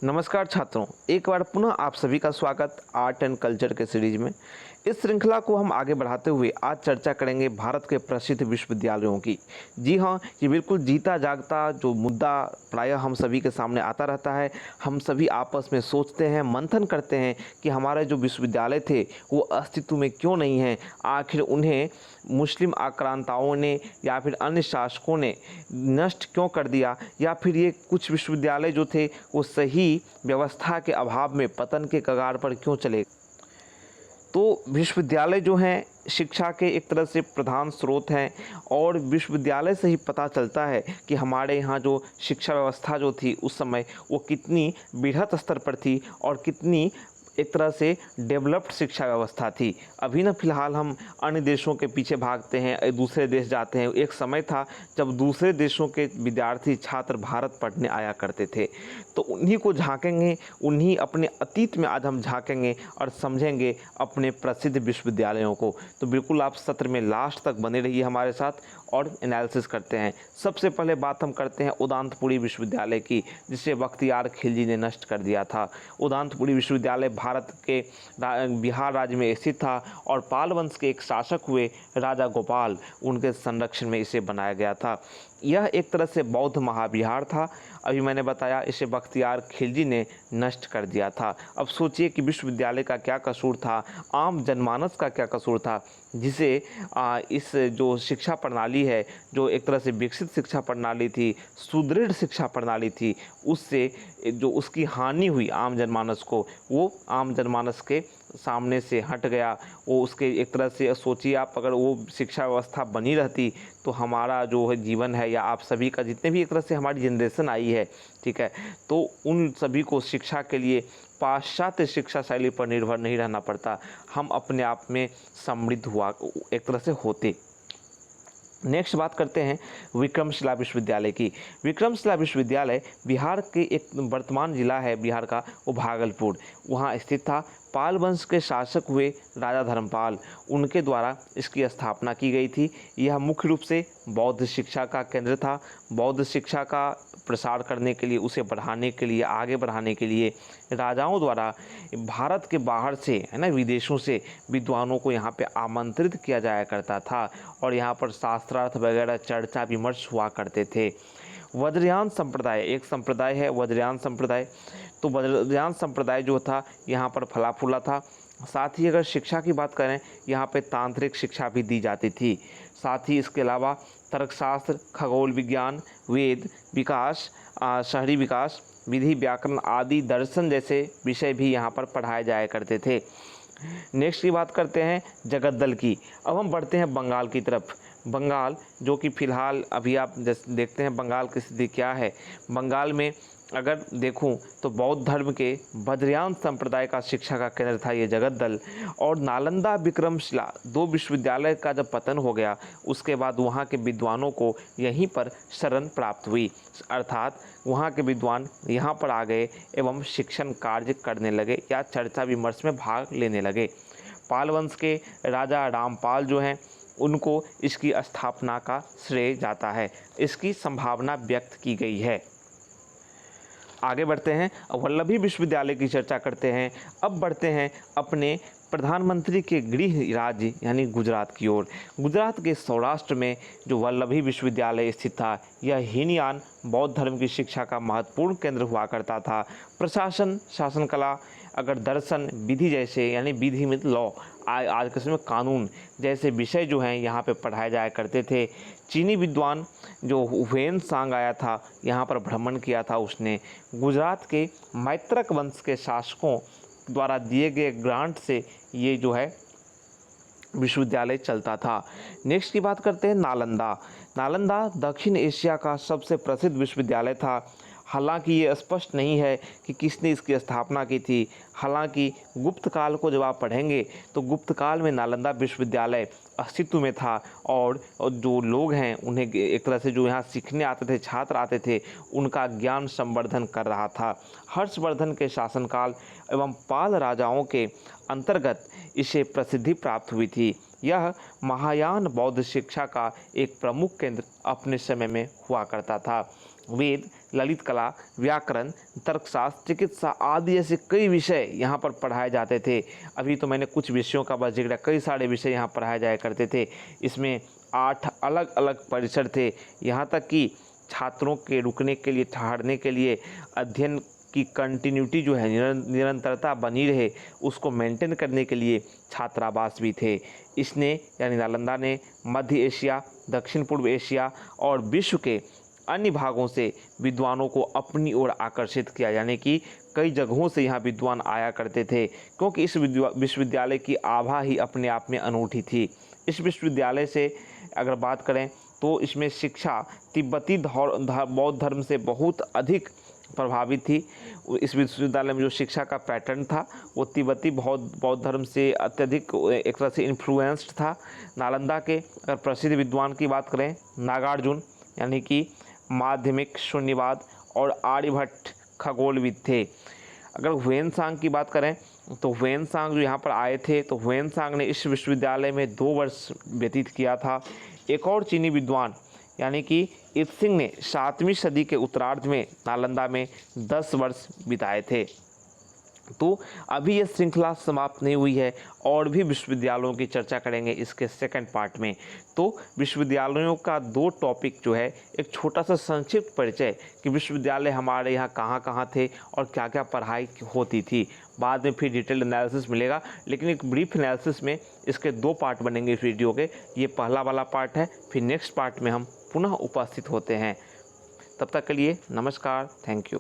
नमस्कार छात्रों, एक बार पुनः आप सभी का स्वागत आर्ट एंड कल्चर के सीरीज में। इस श्रृंखला को हम आगे बढ़ाते हुए आज चर्चा करेंगे भारत के प्रसिद्ध विश्वविद्यालयों की। जी हाँ, ये बिल्कुल जीता जागता जो मुद्दा प्रायः हम सभी के सामने आता रहता है। हम सभी आपस में सोचते हैं, मंथन करते हैं कि हमारे जो विश्वविद्यालय थे वो अस्तित्व में क्यों नहीं हैं। आखिर उन्हें मुस्लिम आक्रांताओं ने या फिर अन्य शासकों ने नष्ट क्यों कर दिया, या फिर ये कुछ विश्वविद्यालय जो थे वो सही व्यवस्था के अभाव में पतन के कगार पर क्यों चले। तो विश्वविद्यालय जो हैं शिक्षा के एक तरह से प्रधान स्रोत हैं, और विश्वविद्यालय से ही पता चलता है कि हमारे यहाँ जो शिक्षा व्यवस्था जो थी उस समय वो कितनी बृहत स्तर पर थी और कितनी एक तरह से डेवलप्ड शिक्षा व्यवस्था थी। अभी ना फ़िलहाल हम अन्य देशों के पीछे भागते हैं, दूसरे देश जाते हैं। एक समय था जब दूसरे देशों के विद्यार्थी छात्र भारत पढ़ने आया करते थे। तो उन्हीं को झांकेंगे, उन्हीं अपने अतीत में आज हम झांकेंगे और समझेंगे अपने प्रसिद्ध विश्वविद्यालयों को। तो बिल्कुल आप सत्र में लास्ट तक बने रहिए हमारे साथ और एनालिसिस करते हैं। सबसे पहले बात हम करते हैं उदांतपुरी विश्वविद्यालय की, जिसे बख्तियार खिलजी ने नष्ट कर दिया था। उदांतपुरी विश्वविद्यालय भारत के बिहार राज्य में स्थित था और पाल वंश के एक शासक हुए राजा गोपाल, उनके संरक्षण में इसे बनाया गया था। यह एक तरह से बौद्ध महाविहार था। अभी मैंने बताया इसे बख्तियार खिलजी ने नष्ट कर दिया था। अब सोचिए कि विश्वविद्यालय का क्या कसूर था, आम जनमानस का क्या कसूर था, जिसे इस जो शिक्षा प्रणाली है, जो एक तरह से विकसित शिक्षा प्रणाली थी, सुदृढ़ शिक्षा प्रणाली थी, उससे जो उसकी हानि हुई आम जनमानस को, वो आम जनमानस के सामने से हट गया। वो उसके एक तरह से सोचिए आप, अगर वो शिक्षा व्यवस्था बनी रहती तो हमारा जो है जीवन है, या आप सभी का जितने भी एक तरह से हमारी जनरेशन आई है, ठीक है, तो उन सभी को शिक्षा के लिए पाश्चात्य शिक्षा शैली पर निर्भर नहीं रहना पड़ता। हम अपने आप में समृद्ध हुआ एक तरह से होते। नेक्स्ट बात करते हैं विक्रमशिला विश्वविद्यालय की। विक्रमशिला विश्वविद्यालय बिहार के एक वर्तमान जिला है बिहार का, वो भागलपुर, वहाँ स्थित था। पाल वंश के शासक हुए राजा धर्मपाल, उनके द्वारा इसकी स्थापना की गई थी। यह मुख्य रूप से बौद्ध शिक्षा का केंद्र था। बौद्ध शिक्षा का प्रसार करने के लिए, उसे बढ़ाने के लिए, आगे बढ़ाने के लिए राजाओं द्वारा भारत के बाहर से, है ना, विदेशों से विद्वानों को यहाँ पे आमंत्रित किया जाया करता था और यहाँ पर शास्त्रार्थ वगैरह चर्चा विमर्श हुआ करते थे। वज्रयान संप्रदाय एक संप्रदाय है, वज्रयान संप्रदाय। तो वज्रयान संप्रदाय जो था यहाँ पर फला फूला था। साथ ही अगर शिक्षा की बात करें, यहाँ पे तांत्रिक शिक्षा भी दी जाती थी। साथ ही इसके अलावा तर्कशास्त्र, खगोल विज्ञान, वेद विकास, शहरी विकास, विधि व्याकरण आदि दर्शन जैसे विषय भी यहाँ पर पढ़ाए जाया करते थे। नेक्स्ट की बात करते हैं जगद्दल की। अब हम बढ़ते हैं बंगाल की तरफ। बंगाल जो कि फ़िलहाल अभी आप देखते हैं बंगाल की स्थिति क्या है। बंगाल में अगर देखूं तो बौद्ध धर्म के वज्रयान संप्रदाय का शिक्षा का केंद्र था ये जगद्दल। और नालंदा विक्रमशिला दो विश्वविद्यालय का जब पतन हो गया, उसके बाद वहाँ के विद्वानों को यहीं पर शरण प्राप्त हुई, अर्थात वहाँ के विद्वान यहाँ पर आ गए एवं शिक्षण कार्य करने लगे या चर्चा विमर्श में भाग लेने लगे। पाल वंश के राजा रामपाल जो हैं, उनको इसकी स्थापना का श्रेय जाता है। इसकी संभावना व्यक्त की गई है। आगे बढ़ते हैं, वल्लभी विश्वविद्यालय की चर्चा करते हैं। अब बढ़ते हैं अपने प्रधानमंत्री के गृह राज्य यानी गुजरात की ओर। गुजरात के सौराष्ट्र में जो वल्लभी विश्वविद्यालय स्थित था, यह हीनयान बौद्ध धर्म की शिक्षा का महत्वपूर्ण केंद्र हुआ करता था। प्रशासन, शासन कला, अगर दर्शन, विधि जैसे यानी विधि में लॉ, आज के समय में कानून जैसे विषय जो हैं यहाँ पे पढ़ाए जाया करते थे। चीनी विद्वान जो हुएन सांग आया था, यहाँ पर भ्रमण किया था उसने। गुजरात के मैत्रक वंश के शासकों द्वारा दिए गए ग्रांट से ये जो है विश्वविद्यालय चलता था। नेक्स्ट की बात करते हैं नालंदा। नालंदा दक्षिण एशिया का सबसे प्रसिद्ध विश्वविद्यालय था। हालांकि ये स्पष्ट नहीं है कि किसने इसकी स्थापना की थी। हालांकि गुप्त काल को जब आप पढ़ेंगे तो गुप्त काल में नालंदा विश्वविद्यालय अस्तित्व में था, और जो लोग हैं उन्हें एक तरह से जो यहाँ सीखने आते थे, छात्र आते थे, उनका ज्ञान संवर्धन कर रहा था। हर्षवर्धन के शासनकाल एवं पाल राजाओं के अंतर्गत इसे प्रसिद्धि प्राप्त हुई थी। यह महायान बौद्ध शिक्षा का एक प्रमुख केंद्र अपने समय में हुआ करता था। वेद, ललित कला, व्याकरण, तर्कशास्त्र, चिकित्सा आदि ऐसे कई विषय यहाँ पर पढ़ाए जाते थे। अभी तो मैंने कुछ विषयों का बस जिक्र, कई सारे विषय यहाँ पढ़ाए जाया करते थे। इसमें 8 अलग अलग परिसर थे। यहाँ तक कि छात्रों के रुकने के लिए, ठहरने के लिए, अध्ययन की कंटिन्यूटी जो है, निरंतरता बनी रहे, उसको मेंटेन करने के लिए छात्रावास भी थे। इसने यानी नालंदा ने मध्य एशिया, दक्षिण पूर्व एशिया और विश्व के अन्य भागों से विद्वानों को अपनी ओर आकर्षित किया, यानी कि कई जगहों से यहाँ विद्वान आया करते थे, क्योंकि इस विश्वविद्यालय की आभा ही अपने आप में अनूठी थी। इस विश्वविद्यालय से अगर बात करें तो इसमें शिक्षा तिब्बती बौद्ध धर्म से बहुत अधिक प्रभावित थी। इस विश्वविद्यालय में जो शिक्षा का पैटर्न था वो तिब्बती बौद्ध धर्म से अत्यधिक एक तरह से इन्फ्लुएंस्ड था। नालंदा के अगर प्रसिद्ध विद्वान की बात करें, नागार्जुन यानी कि माध्यमिक शून्यवाद और आर्यभट्ट खगोलविद थे। अगर ह्वेनसांग की बात करें तो ह्वेनसांग जो यहाँ पर आए थे, तो ह्वेनसांग ने इस विश्वविद्यालय में 2 वर्ष व्यतीत किया था। एक और चीनी विद्वान यानी कि इत्सिंग ने 7वीं सदी के उत्तरार्ध में नालंदा में 10 वर्ष बिताए थे। तो अभी ये श्रृंखला समाप्त नहीं हुई है, और भी विश्वविद्यालयों की चर्चा करेंगे इसके सेकंड पार्ट में। तो विश्वविद्यालयों का 2 टॉपिक जो है, एक छोटा सा संक्षिप्त परिचय कि विश्वविद्यालय हमारे यहाँ कहाँ कहाँ थे और क्या क्या पढ़ाई होती थी। बाद में फिर डिटेल एनालिसिस मिलेगा, लेकिन एक ब्रीफ एनालिसिस में इसके 2 पार्ट बनेंगे इस वीडियो के। ये पहला वाला पार्ट है, फिर नेक्स्ट पार्ट में हम पुनः उपस्थित होते हैं। तब तक के लिए नमस्कार, थैंक यू।